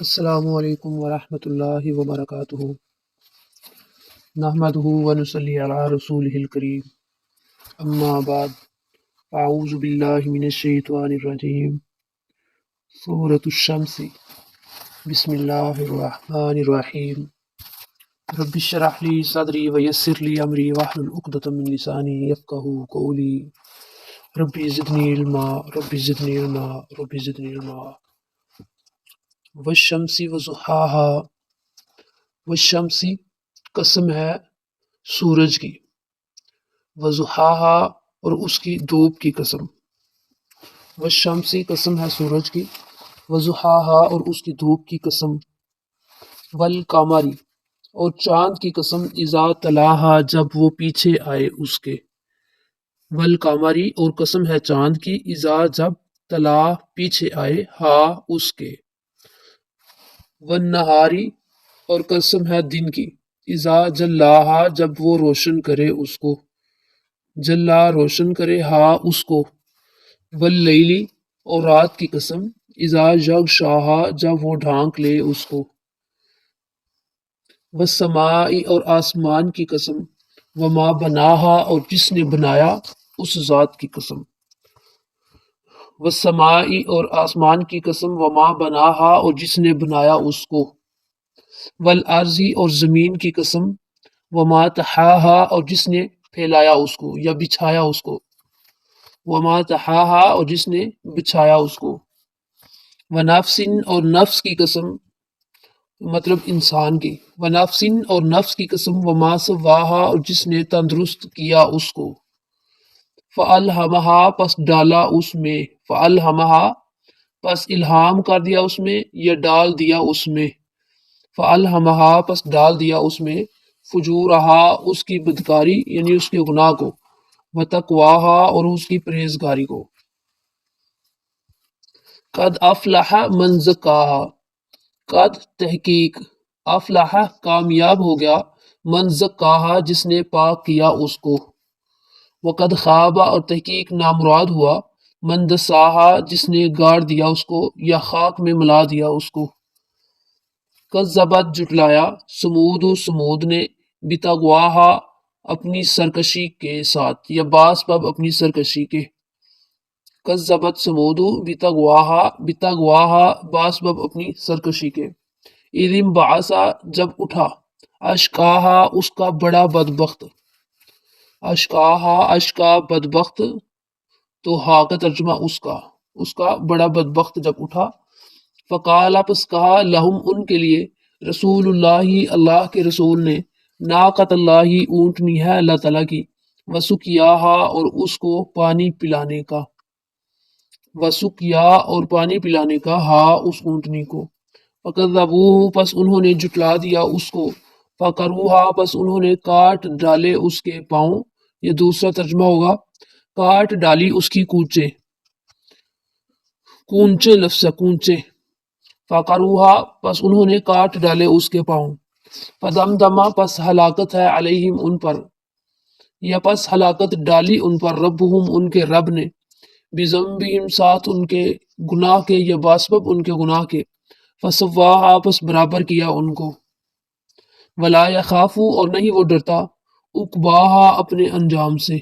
السلام علیکم ورحمۃ اللہ وبرکاتہ نحمدہ ونصلی علی رسولہ الکریم اما بعد اعوذ باللہ من الشیطان الرجیم سورۃ الشمس بسم اللہ الرحمن الرحیم رب اشرح لی صدری ویسر لی امری واحلل عقدۃ من لسانی یفقہوا قولی رب زدنی علما رب زدنی علما رب زدنی علما والشمس وضحاہا والشمس قسم ہے سورج کی، وضحاہا اور اس کی دھوپ کی قسم، والشمس قسم ہے سورج کی، وضحاہا اور اس کی دھوپ کی قسم، والقمری اور چاند کی قسم اذا تلاہا جب وہ پیچھے آئے اس کے، والقمری اور قسم ہے چاند کی اذا جب تلا پیچھے آئے ہا اس کے، والنہاری اور قسم ہے دن کی اذا جلاہا جب وہ روشن کرے اس کو، جلا روشن کرے ہا اس کو، واللیلی اور رات کی قسم اذا یغشاہا جب وہ ڈھانک لے اس کو، والسماء اور آسمان کی قسم وما بناہا اور جس نے بنایا اس ذات کی قسم، والسماء اور آسمان کی قسم وما بناہا اور جس نے بنایا اس کو، والارض اور زمین کی قسم وما تحاہا اور جس نے پھیلایا اس کو یا بچھایا اس کو، وما تحاہا اور جس نے بچھایا اس کو، ونفس اور نفس کی قسم مطلب انسان کی، ونفس اور نفس کی قسم وما سواہا اور جس نے تندرست کیا اس کو، فَأَلْهَمَهَا پس ڈالا اس میں، فَأَلْهَمَهَا پس الہام کر دیا اس میں یا ڈال دیا اس میں، فَأَلْهَمَهَا پس ڈال دیا اس میں فجورہا اس کی بدکاری یعنی اس کے گناہ کو، وتقواہا اور اس کی پرہیزگاری کو، قد افلح من زکاہا قد تحقیق افلح کامیاب ہو گیا من زکاہا جس نے پاک کیا اس کو، وقد خواب اور تحقیق نامراد ہوا من دساہا جس نے گاڑ دیا اس کو یا خاک میں ملا دیا اس کو، کذبت جٹلایا سمود نے بتغواہا اپنی سرکشی کے ساتھ یا باس باب اپنی سرکشی کے، کذبت سمود بتغواہا باس باب اپنی سرکشی کے، اذ انبعثا جب اٹھا اشقاہا اس کا بڑا بدبخت، اشقاہا اشقا بدبخت تو ہا کا ترجمہ اس کا بڑا بدبخت جب اٹھا، فقال پس کہا لہم ان کے لیے رسول اللہ اللہ کے رسول نے، ناقۃ اللہ اونٹنی ہے اللہ تعالیٰ کی، وسقیاہا اور اس کو پانی پلانے کا، وسقیا اور پانی پلانے کا ہا اس اونٹنی کو، فکذبوہ پس انہوں نے جٹلا دیا اس کو، فقروہا پس انہوں نے کاٹ ڈالے اس کے پاؤں، یہ دوسرا ترجمہ ہوگا کاٹ ڈالی اس کی کونچے، کونچے لفظ کونچے، فقروہا پس انہوں نے کاٹ ڈالے اس کے پاؤں، فدمدما پس ہلاکت ہے علیہم ان پر یا پس ہلاکت ڈالی ان پر ربہم ان کے رب نے، بذنبہم ساتھ ان کے گناہ کے یا باسبب ان کے گناہ کے، فسواہا پس برابر کیا ان کو، ولا یخاف اور نہیں وہ ڈرتا عقباہا اپنے انجام سے۔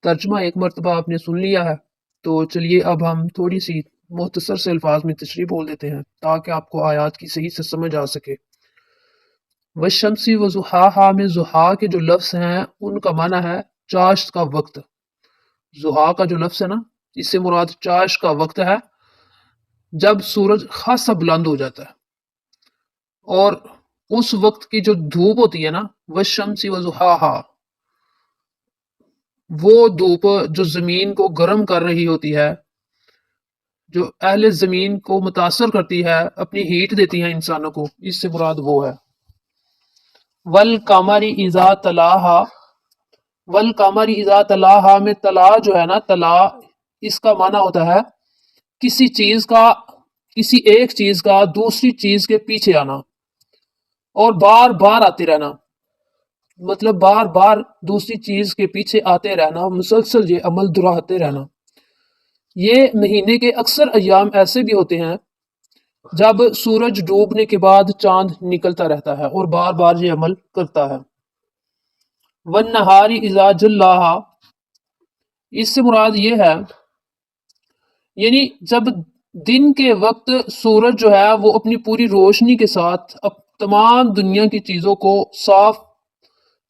ترجمہ ایک مرتبہ آپ نے سن لیا ہے، تو چلیے اب ہم تھوڑی سی مختصر سے الفاظ میں تشریح بول دیتے ہیں تاکہ آپ کو آیات کی صحیح سے سمجھ آ سکے۔ والشمس وضحاہا میں ضحا کے جو لفظ ہیں ان کا معنی ہے چاشت کا وقت، ضحا کا جو لفظ ہے نا اس سے مراد چاشت کا وقت ہے جب سورج خاصا بلند ہو جاتا ہے، اور اس وقت کی جو دھوپ ہوتی ہے نا والشمس وضحاہا وہ دھوپ جو زمین کو گرم کر رہی ہوتی ہے، جو اہل زمین کو متاثر کرتی ہے، اپنی ہیٹ دیتی ہے انسانوں کو، اس سے مراد وہ ہے۔ والقمر اذا تلاہا والقمر اذا تلاہا میں تلا جو ہے نا تلا اس کا معنی ہوتا ہے کسی چیز کا کسی ایک چیز کا دوسری چیز کے پیچھے آنا اور بار بار آتے رہنا، مطلب بار بار دوسری چیز کے پیچھے آتے رہنا، مسلسل یہ عمل دہراتے رہنا۔ یہ مہینے کے اکثر ایام ایسے بھی ہوتے ہیں جب سورج ڈوبنے کے بعد چاند نکلتا رہتا ہے اور بار بار یہ عمل کرتا ہے۔ وَالنَّهَارِ إِذَا جَلَّاهَا، اس سے مراد یہ ہے یعنی جب دن کے وقت سورج جو ہے وہ اپنی پوری روشنی کے ساتھ اب تمام دنیا کی چیزوں کو صاف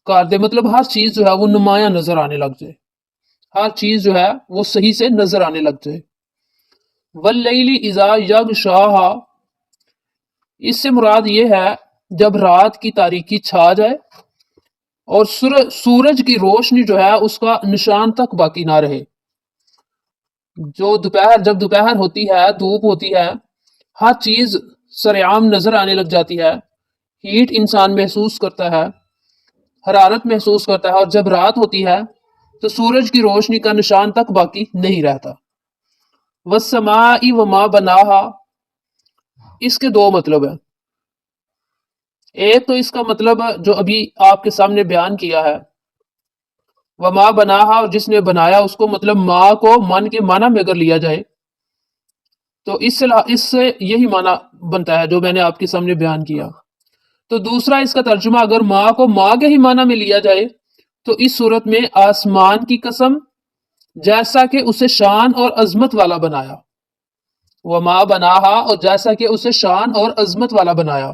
کر دے، مطلب ہر چیز جو ہے وہ نمایاں نظر آنے لگ جائے، ہر چیز جو ہے وہ صحیح سے نظر آنے لگ جائے۔ وَاللَّيْلِ إِذَا يَغْشَاهَا، اس سے مراد یہ ہے جب رات کی تاریکی چھا جائے اور سورج کی روشنی جو ہے اس کا نشان تک باقی نہ رہے۔ جب دوپہر ہوتی ہے، دھوپ ہوتی ہے، ہر چیز سرعام نظر آنے لگ جاتی ہے، ہیٹ انسان محسوس کرتا ہے، حرارت محسوس کرتا ہے، اور جب رات ہوتی ہے تو سورج کی روشنی کا نشان تک باقی نہیں رہتا۔ وَالسَّمَاءِ وَمَا بَنَاهَا، اس کے دو مطلب ہیں۔ ایک تو اس کا مطلب جو ابھی آپ کے سامنے بیان کیا ہے، وما بناہا، اور جس نے بنایا اس کو، مطلب ماں کو من کے معنی میں اگر لیا جائے تو اس سے یہی معنی بنتا ہے جو میں نے آپ کے سامنے بیان کیا۔ تو دوسرا اس کا ترجمہ اگر ماں کو ماں کے ہی معنی میں لیا جائے تو اس صورت میں آسمان کی قسم جیسا کہ اسے شان اور عظمت والا بنایا، وما بناہا، اور جیسا کہ اسے شان اور عظمت والا بنایا۔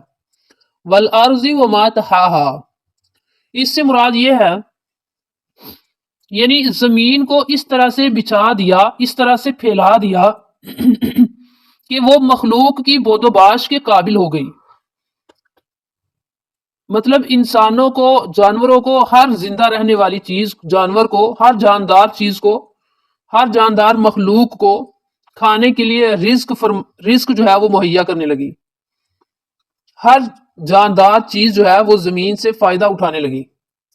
والارض وما طحاہا، اس سے مراد یہ ہے یعنی زمین کو اس طرح سے بچھا دیا، اس طرح سے پھیلا دیا کہ وہ مخلوق کی بود و باش کے قابل ہو گئی۔ مطلب انسانوں کو، جانوروں کو، ہر زندہ رہنے والی چیز، جانور کو، ہر جاندار چیز کو، ہر جاندار مخلوق کو کھانے کے لیے رزق جو ہے وہ مہیا کرنے لگی۔ ہر جاندار چیز جو ہے وہ زمین سے فائدہ اٹھانے لگی۔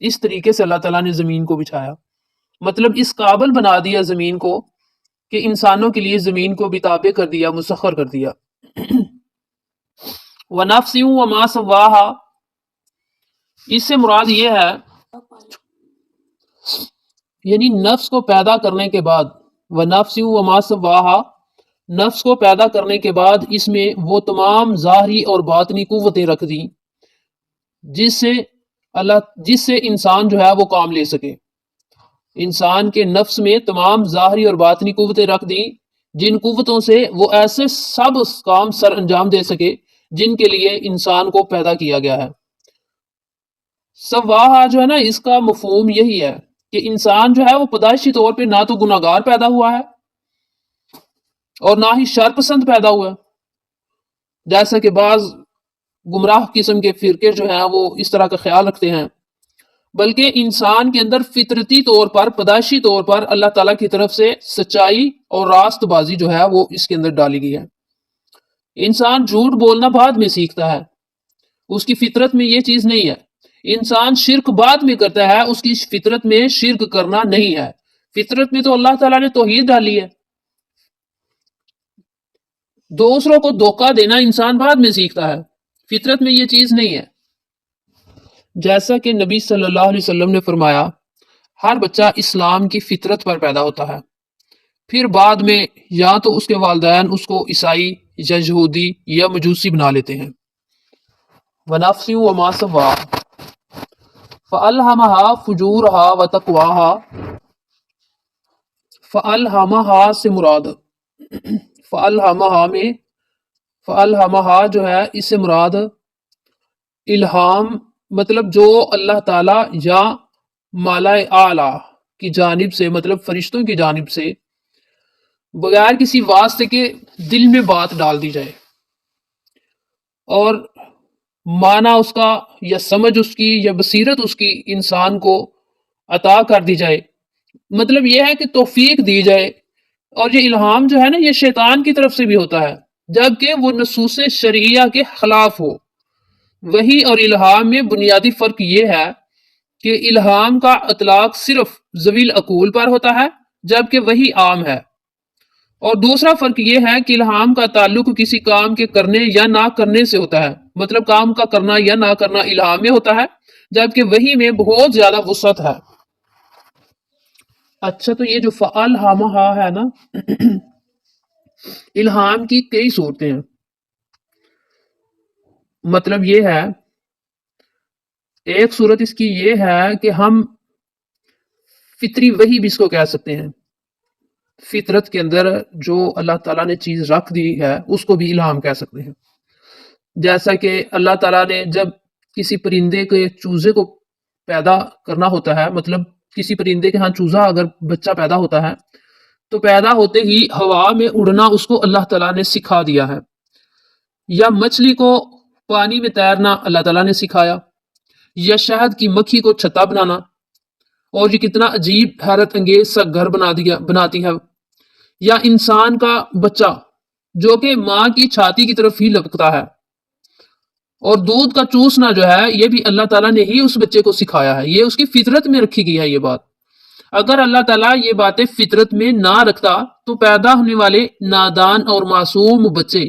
اس طریقے سے اللہ تعالیٰ نے زمین کو بچھایا، مطلب اس قابل بنا دیا زمین کو کہ انسانوں کے لیے زمین کو بھی تابع کر دیا، مسخر کر دیا۔ وَنَفْسٍ وَمَا سَوَّاهَا، اس سے مراد یہ ہے یعنی نفس کو پیدا کرنے کے بعد، وَنَفْسٍ وَمَا سَوَّاهَا، نفس کو پیدا کرنے کے بعد اس میں وہ تمام ظاہری اور باطنی قوتیں رکھ دیں جس سے انسان جو ہے وہ کام لے سکے۔ انسان کے نفس میں تمام ظاہری اور باطنی قوتیں رکھ دیں جن قوتوں سے وہ ایسے سب کام سر انجام دے سکے جن کے لیے انسان کو پیدا کیا گیا ہے۔ سواہا جو ہے نا، اس کا مفہوم یہی ہے کہ انسان جو ہے وہ پیدائشی طور پہ نہ تو گناہگار پیدا ہوا ہے اور نہ ہی شر پسند پیدا ہوا ہے، جیسا کہ بعض گمراہ قسم کے فرقے جو ہیں وہ اس طرح کا خیال رکھتے ہیں، بلکہ انسان کے اندر فطرتی طور پر، پیدائشی طور پر اللہ تعالیٰ کی طرف سے سچائی اور راست بازی جو ہے وہ اس کے اندر ڈالی گئی ہے۔ انسان جھوٹ بولنا بعد میں سیکھتا ہے، اس کی فطرت میں یہ چیز نہیں ہے۔ انسان شرک بعد میں کرتا ہے، اس کی فطرت میں شرک کرنا نہیں ہے۔ فطرت میں تو اللہ تعالیٰ نے توحید ڈالی ہے۔ دوسروں کو دھوکہ دینا انسان بعد میں سیکھتا ہے، فطرت میں یہ چیز نہیں ہے۔ جیسا کہ نبی صلی اللہ علیہ وسلم نے فرمایا، ہر بچہ اسلام کی فطرت پر پیدا ہوتا ہے، پھر بعد میں یا تو اس کے والدین اس کو عیسائی یا یہودی یا مجوسی بنا لیتے ہیں۔ وَنَفْسٍ وَمَا سَوَّاهَا فَأَلْهَمَهَا فُجُورَهَا وَتَقْوَاهَا، فَأَلْهَمَهَا سے مراد فَأَلْهَمَهَا جو ہے اس سے مراد الہام، مطلب جو اللہ تعالیٰ یا مالا اعلیٰ کی جانب سے، مطلب فرشتوں کی جانب سے بغیر کسی واسطے کے دل میں بات ڈال دی جائے اور معنی اس کا یا سمجھ اس کی یا بصیرت اس کی انسان کو عطا کر دی جائے، مطلب یہ ہے کہ توفیق دی جائے۔ اور یہ الہام جو ہے نا، یہ شیطان کی طرف سے بھی ہوتا ہے جبکہ وہ نصوص شرعیہ کے خلاف ہو۔ وحی اور الہام میں بنیادی فرق یہ ہے کہ الہام کا اطلاق صرف ذوی العقول پر ہوتا ہے جبکہ وحی عام ہے، اور دوسرا فرق یہ ہے کہ الہام کا تعلق کسی کام کے کرنے یا نہ کرنے سے ہوتا ہے، مطلب کام کا کرنا یا نہ کرنا الہام میں ہوتا ہے جبکہ وحی میں بہت زیادہ وسعت ہے۔ اچھا، تو یہ جو فَأَلْهَمَهَا ہے نا، الہام کی کئی صورتیں ہیں۔ مطلب یہ ہے، ایک صورت اس کی یہ ہے کہ ہم فطری وحی بھی اس کو کہہ سکتے ہیں، فطرت کے اندر جو اللہ تعالیٰ نے چیز رکھ دی ہے اس کو بھی الہام کہہ سکتے ہیں۔ جیسا کہ اللہ تعالیٰ نے جب کسی پرندے کے چوزے کو پیدا کرنا ہوتا ہے، مطلب کسی پرندے کے ہاں چوزا اگر بچہ پیدا ہوتا ہے تو پیدا ہوتے ہی ہوا میں اڑنا اس کو اللہ تعالیٰ نے سکھا دیا ہے، یا مچھلی کو پانی میں تیرنا اللہ تعالیٰ نے سکھایا، یا شہد کی مکھی کو چھتا بنانا، اور یہ کتنا عجیب حیرت انگیز سا گھر بناتی ہے، یا انسان کا بچہ جو کہ ماں کی چھاتی کی طرف ہی لپکتا ہے، اور دودھ کا چوسنا جو ہے یہ بھی اللہ تعالیٰ نے ہی اس بچے کو سکھایا ہے، یہ اس کی فطرت میں رکھی گئی ہے یہ بات۔ اگر اللہ تعالیٰ یہ باتیں فطرت میں نہ رکھتا تو پیدا ہونے والے نادان اور معصوم بچے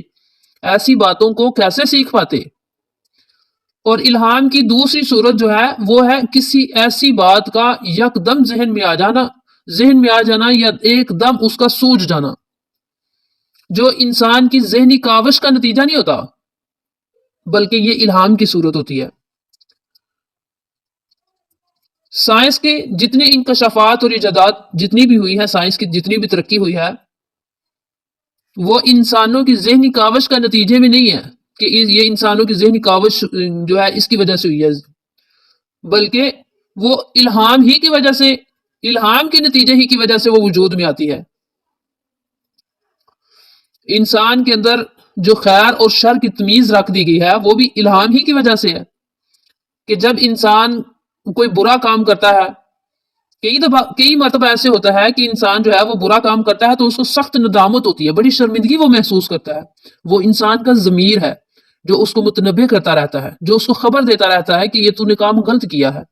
ایسی باتوں کو کیسے سیکھ پاتے؟ اور الہام کی دوسری صورت جو ہے وہ ہے کسی ایسی بات کا یکدم ذہن میں آ جانا یا ایک دم اس کا سوج جانا، جو انسان کی ذہنی کاوش کا نتیجہ نہیں ہوتا بلکہ یہ الہام کی صورت ہوتی ہے۔ سائنس کے جتنے انکشافات اور ایجادات جتنی بھی ہوئی ہے، سائنس کی جتنی بھی ترقی ہوئی ہے، وہ انسانوں کی ذہنی کاوش کا نتیجے میں نہیں ہے کہ یہ انسانوں کی ذہنی کاوش جو ہے اس کی وجہ سے ہوئی ہے، بلکہ وہ الہام ہی کی وجہ سے، الہام کے نتیجے ہی کی وجہ سے وہ وجود میں آتی ہے۔ انسان کے اندر جو خیر اور شر کی تمیز رکھ دی گئی ہے وہ بھی الہام ہی کی وجہ سے ہے، کہ جب انسان کوئی برا کام کرتا ہے، کئی مرتبہ ایسے ہوتا ہے کہ انسان جو ہے وہ برا کام کرتا ہے تو اس کو سخت ندامت ہوتی ہے، بڑی شرمندگی وہ محسوس کرتا ہے، وہ انسان کا ضمیر ہے جو اس کو متنبہ کرتا رہتا ہے، جو اس کو خبر دیتا رہتا ہے کہ یہ تو نے کام غلط کیا ہے۔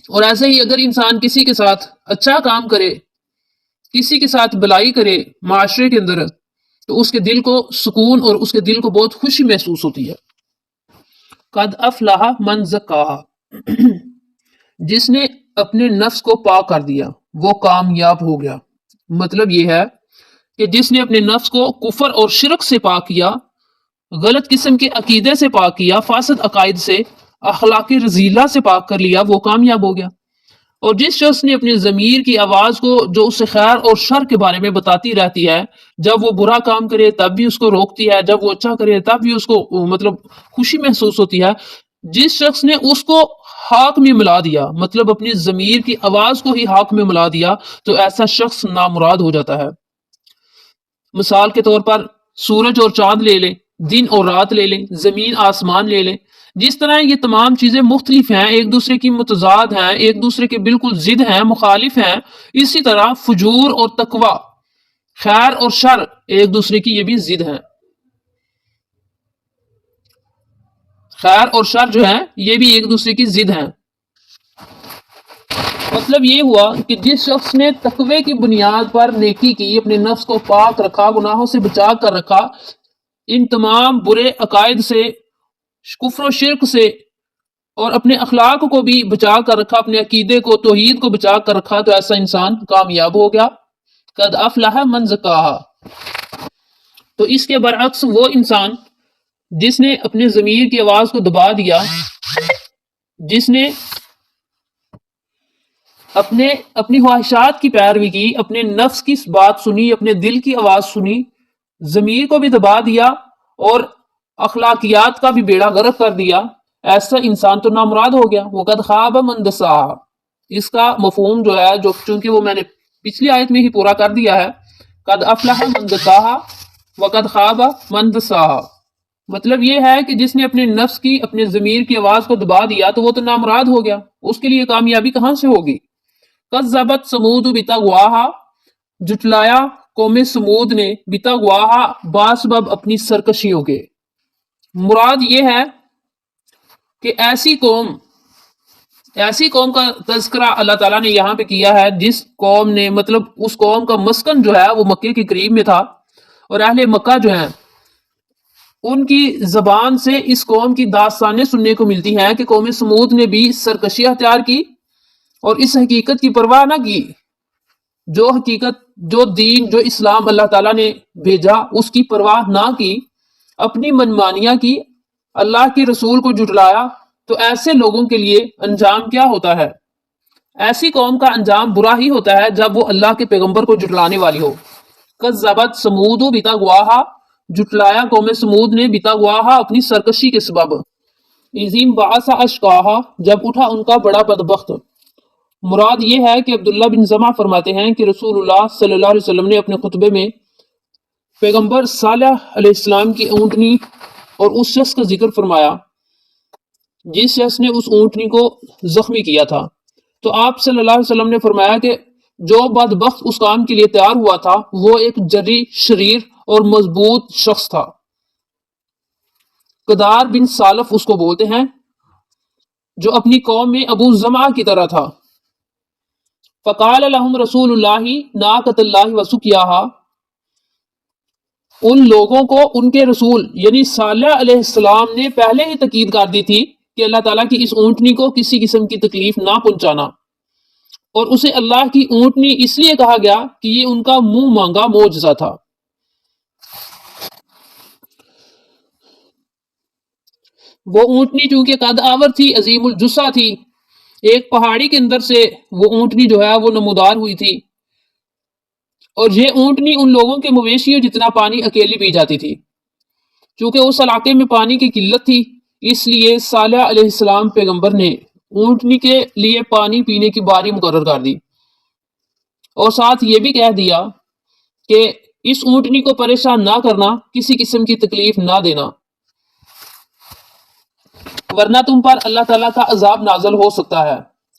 اور ایسے ہی اگر انسان کسی کے ساتھ اچھا کام کرے، کسی کے ساتھ بلائی کرے معاشرے کے اندر، تو اس کے دل کو سکون اور اس کے دل کو بہت خوشی محسوس ہوتی ہے۔ قد افلح من زکاہا، جس نے اپنے نفس کو پاک کر دیا وہ کامیاب ہو گیا۔ مطلب یہ ہے کہ جس نے اپنے نفس کو کفر اور شرک سے پاک کیا، غلط قسم کے عقیدے سے پاک کیا، فاسد عقائد سے، اخلاق رذیلہ سے پاک کر لیا، وہ کامیاب ہو گیا۔ اور جس شخص نے اپنے ضمیر کی آواز کو جو اسے خیر اور شر کے بارے میں بتاتی رہتی ہے، جب وہ برا کام کرے تب بھی اس کو روکتی ہے، جب وہ اچھا کرے تب بھی اس کو مطلب خوشی محسوس ہوتی ہے، جس شخص نے اس کو حق میں ملا دیا، مطلب اپنی ضمیر کی آواز کو ہی حق میں ملا دیا، تو ایسا شخص نامراد ہو جاتا ہے۔ مثال کے طور پر سورج اور چاند لے لیں، دن اور رات لے لیں، زمین آسمان لے لیں، جس طرح یہ تمام چیزیں مختلف ہیں، ایک دوسرے کی متضاد ہیں، ایک دوسرے کے بالکل ضد ہیں، مخالف ہیں، اسی طرح فجور اور تقوی، خیر اور شر ایک دوسرے کی یہ بھی ضد ہیں۔ خیر اور شر جو ہیں یہ بھی ایک دوسرے کی ضد ہیں۔ مطلب یہ ہوا کہ جس شخص نے تقوی کی بنیاد پر نیکی کی، اپنے نفس کو پاک رکھا، گناہوں سے بچا کر رکھا، ان تمام برے عقائد سے، کفر و شرک سے، اور اپنے اخلاق کو بھی بچا کر رکھا، اپنے عقیدے کو، توحید کو بچا کر رکھا، تو ایسا انسان کامیاب ہو گیا۔ قد افلح من زکاہا۔ تو اس کے برعکس وہ انسان جس نے اپنے ضمیر کی آواز کو دبا دیا، جس نے اپنی خواہشات کی پیروی کی، اپنے نفس کی بات سنی، اپنے دل کی آواز سنی، ضمیر کو بھی دبا دیا اور اخلاقیات کا بھی بیڑا غرق کر دیا، ایسا انسان تو نامراد ہو گیا۔ وقد خاب من دساہا، اس کا مفہوم جو ہے، جو چونکہ وہ میں نے پچھلی آیت میں ہی پورا کر دیا ہے، قد افلح من دساہا وقد خاب من دساہا، مطلب یہ ہے کہ جس نے اپنے نفس کی، اپنے ضمیر کی آواز کو دبا دیا تو وہ تو نامراد ہو گیا، اس کے لیے کامیابی کہاں سے ہوگی؟ کذبت ثمود بطغواہا، جٹلایا قوم سمود نے، بطغواہا باسبب اپنی سرکشیوں کے۔ مراد یہ ہے کہ ایسی قوم کا تذکرہ اللہ تعالیٰ نے یہاں پہ کیا ہے جس قوم نے، مطلب اس قوم کا مسکن جو ہے وہ مکے کے قریب میں تھا، اور اہل مکہ جو ہیں ان کی زبان سے اس قوم کی داستانیں سننے کو ملتی ہیں کہ قوم سمود نے بھی سرکشی اختیار کی اور اس حقیقت کی پرواہ نہ کی، جو حقیقت، جو دین، جو اسلام اللہ تعالیٰ نے بھیجا اس کی پرواہ نہ کی، اپنی منمانیاں کی، اللہ کے رسول کو جھٹلایا، تو ایسے لوگوں کے لیے انجام کیا ہوتا ہے؟ ایسی قوم کا انجام برا ہی ہوتا ہے جب وہ اللہ کے پیغمبر کو جھٹلانے والی ہو۔ کذبت سمود بطغواہا، جھٹلایا قوم سمود نے بطغواہا اپنی سرکشی کے سبب۔ اذ بعث اشقاہا، جب اٹھا ان کا بڑا بدبخت۔ مراد یہ ہے کہ عبداللہ بن زمع فرماتے ہیں کہ رسول اللہ صلی اللہ علیہ وسلم نے اپنے خطبے میں پیغمبر صالح علیہ السلام کی اونٹنی اور اس شخص کا ذکر فرمایا جس شخص نے اس اونٹنی کو زخمی کیا تھا، تو آپ صلی اللہ علیہ وسلم نے فرمایا کہ جو بدبخت اس کام کے لیے تیار ہوا تھا وہ ایک جری، شریر اور مضبوط شخص تھا۔ قدار بن سالف اس کو بولتے ہیں، جو اپنی قوم میں ابو زمعہ کی طرح تھا۔ فقال لهم رسول اللہ ناقۃ اللہ وسقیاہا، ان لوگوں کو ان کے رسول یعنی صالح علیہ السلام نے پہلے ہی تاکید کر دی تھی کہ اللہ تعالیٰ کی اس اونٹنی کو کسی قسم کی تکلیف نہ پہنچانا، اور اسے اللہ کی اونٹنی اس لیے کہا گیا کہ یہ ان کا منہ مانگا معجزہ تھا۔ وہ اونٹنی چونکہ قد آور تھی، عظیم الجثہ تھی، ایک پہاڑی کے اندر سے وہ اونٹنی جو ہے وہ نمودار ہوئی تھی، اور یہ اونٹنی ان لوگوں کے مویشیوں جتنا پانی اکیلی پی جاتی تھی۔ چونکہ اس علاقے میں پانی کی قلت تھی، اس لیے صالح علیہ السلام پیغمبر نے اونٹنی کے لیے پانی پینے کی باری مقرر کر دی، اور ساتھ یہ بھی کہہ دیا کہ اس اونٹنی کو پریشان نہ کرنا، کسی قسم کی تکلیف نہ دینا، ورنہ تم پر اللہ تعالیٰ کا عذاب نازل ہو سکتا ہے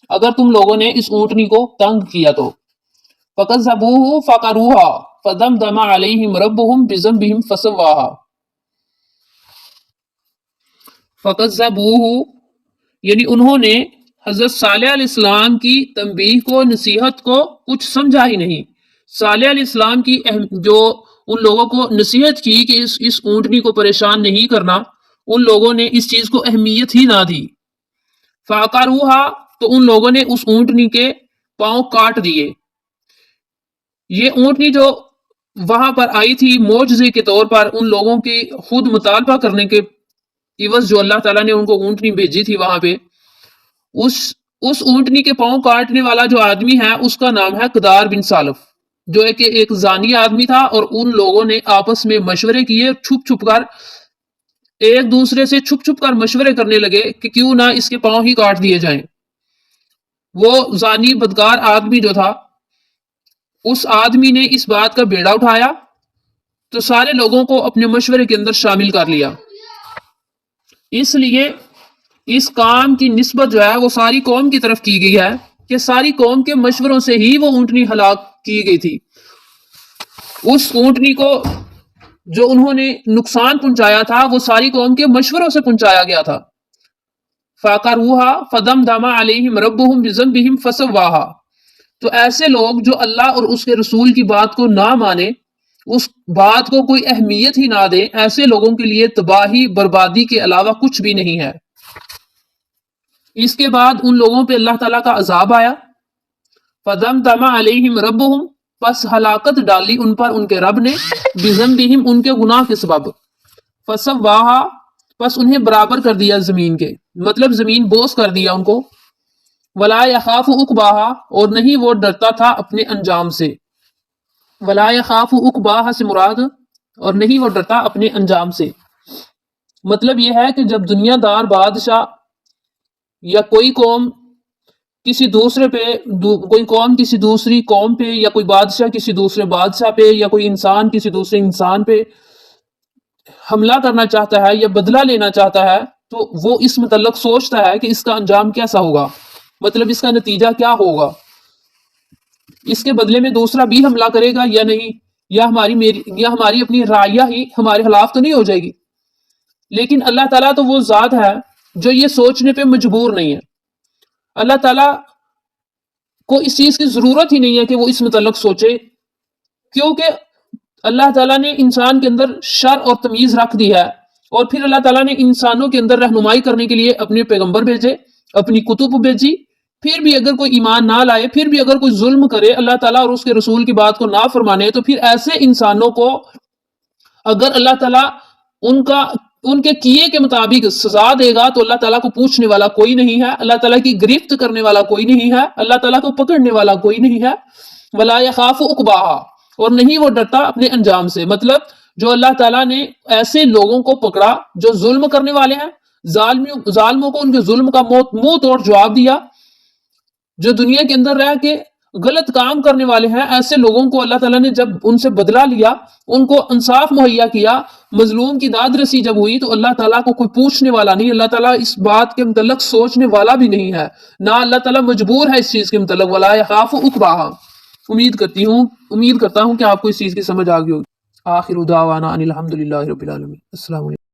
اگر تم لوگوں نے اس اونٹنی کو تنگ کیا تو۔ فَكَذَّبُوهُ فَعَقَرُوهَا فَدَمْدَمَ عَلَيْهِمْ رَبُّهُمْ بِذَنبِهِمْ فَسَوَّاهَا۔ فَكَذَّبُوهُ یعنی انہوں نے حضرت صالح علیہ السلام کی تنبیہ کو، نصیحت کو کچھ سمجھا ہی نہیں۔ صالح علیہ السلام کی جو ان لوگوں کو نصیحت کی کہ اس اونٹنی کو پریشان نہیں کرنا، ان لوگوں نے اس چیز کو اہمیت ہی نہ دی۔ فَعَقَرُوهَا تو ان لوگوں نے اس اونٹنی کے پاؤں کاٹ دیے۔ یہ اونٹنی جو وہاں پر آئی تھی معجزے کے طور پر، ان لوگوں کی خود مطالبہ کرنے کے عوض جو اللہ تعالیٰ نے ان کو اونٹنی بھیجی تھی وہاں پہ، اس اونٹنی کے پاؤں کاٹنے والا جو آدمی ہے اس کا نام ہے قدار بن سالف، جو ایک زانی آدمی تھا، اور ان لوگوں نے آپس میں مشورے کیے، چھپ چھپ کر ایک دوسرے سے چھپ چھپ کر مشورے کرنے لگے کہ کیوں نہ اس کے پاؤں ہی کاٹ دیے جائیں۔ وہ زانی بدکار آدمی جو تھا، اس آدمی نے اس بات کا بیڑا اٹھایا تو سارے لوگوں کو اپنے مشورے کے اندر شامل کر لیا۔ اس لیے اس کام کی نسبت جو ہے وہ ساری قوم کی طرف کی گئی ہے کہ ساری قوم کے مشوروں سے ہی وہ اونٹنی ہلاک کی گئی تھی۔ اس اونٹنی کو جو انہوں نے نقصان پہنچایا تھا وہ ساری قوم کے مشوروں سے پہنچایا گیا تھا۔ فَعَقَرُوهَا فَدَمْدَمَ عَلَيْهِمْ رَبُّهُمْ بِذَنبِهِمْ فَسَوَّاهَا تو ایسے لوگ جو اللہ اور اس کے رسول کی بات کو نہ مانے، اس بات کو کوئی اہمیت ہی نہ دے، ایسے لوگوں کے لیے تباہی، بربادی کے علاوہ کچھ بھی نہیں ہے۔ اس کے بعد ان لوگوں پہ اللہ تعالیٰ کا عذاب آیا۔ فَدَمْدَمَ عَلَيْهِمْ رَبُّهُمْ پس ہلاکت ڈالی ان پر ان کے رب نے، بِذَنبِهِمْ ان کے گناہ کے سبب، فَسَوَّاهَا پس انہیں برابر کر دیا زمین کے، مطلب زمین بوس کر دیا ان کو۔ وَلَا يَخَافُ عُقْبَاهَا اور نہیں وہ ڈرتا تھا اپنے انجام سے۔ وَلَا يَخَافُ عُقْبَاهَا سے مراد اور نہیں وہ ڈرتا اپنے انجام سے، مطلب یہ ہے کہ جب دنیا دار بادشاہ یا کوئی قوم کسی دوسرے پہ، کوئی قوم کسی دوسری قوم پہ، یا کوئی بادشاہ کسی دوسرے بادشاہ پہ، یا کوئی انسان کسی دوسرے انسان پہ حملہ کرنا چاہتا ہے یا بدلہ لینا چاہتا ہے، تو وہ اس متعلق سوچتا ہے کہ اس کا انجام کیسا ہوگا، مطلب اس کا نتیجہ کیا ہوگا، اس کے بدلے میں دوسرا بھی حملہ کرے گا یا نہیں، یا ہماری اپنی رعیہ ہی ہمارے خلاف تو نہیں ہو جائے گی۔ لیکن اللہ تعالیٰ تو وہ ذات ہے جو یہ سوچنے پہ مجبور نہیں ہے۔ اللہ تعالیٰ کو اس چیز کی ضرورت ہی نہیں ہے کہ وہ اس متعلق سوچے، کیونکہ اللہ تعالیٰ نے انسان کے اندر شر اور تمیز رکھ دی ہے، اور پھر اللہ تعالیٰ نے انسانوں کے اندر رہنمائی کرنے کے لیے اپنے پیغمبر بھیجے، اپنی کتب بھیجی۔ پھر بھی اگر کوئی ایمان نہ لائے، پھر بھی اگر کوئی ظلم کرے، اللہ تعالیٰ اور اس کے رسول کی بات کو نہ فرمانے، تو پھر ایسے انسانوں کو اگر اللہ تعالیٰ ان کے کیے کے مطابق سزا دے گا تو اللہ تعالیٰ کو پوچھنے والا کوئی نہیں ہے، اللہ تعالیٰ کی گرفت کرنے والا کوئی نہیں ہے، اللہ تعالیٰ کو پکڑنے والا کوئی نہیں ہے۔ وَلَا يَخَافُ عُقْبَاهَا، اور نہیں وہ ڈرتا اپنے انجام سے۔ مطلب جو اللہ تعالیٰ نے ایسے لوگوں کو پکڑا جو ظلم کرنے والے ہیں، ظالموں کو ان کے ظلم کا منہ توڑ جواب دیا، جو دنیا کے اندر رہ کے غلط کام کرنے والے ہیں، ایسے لوگوں کو اللہ تعالیٰ نے جب ان سے بدلہ لیا، ان کو انصاف مہیا کیا، مظلوم کی داد رسی جب ہوئی، تو اللہ تعالیٰ کو کوئی پوچھنے والا نہیں، اللہ تعالیٰ اس بات کے متعلق سوچنے والا بھی نہیں ہے، نہ اللہ تعالیٰ مجبور ہے اس چیز کے متعلق۔ وَلَا يَخَافُ عُقْبَاهَا۔ امید کرتا ہوں کہ آپ کو اس چیز کی سمجھ آ گئی ہوگی۔ آخر دعوانا ان الحمد للہ رب العالمین۔ السلام علیکم۔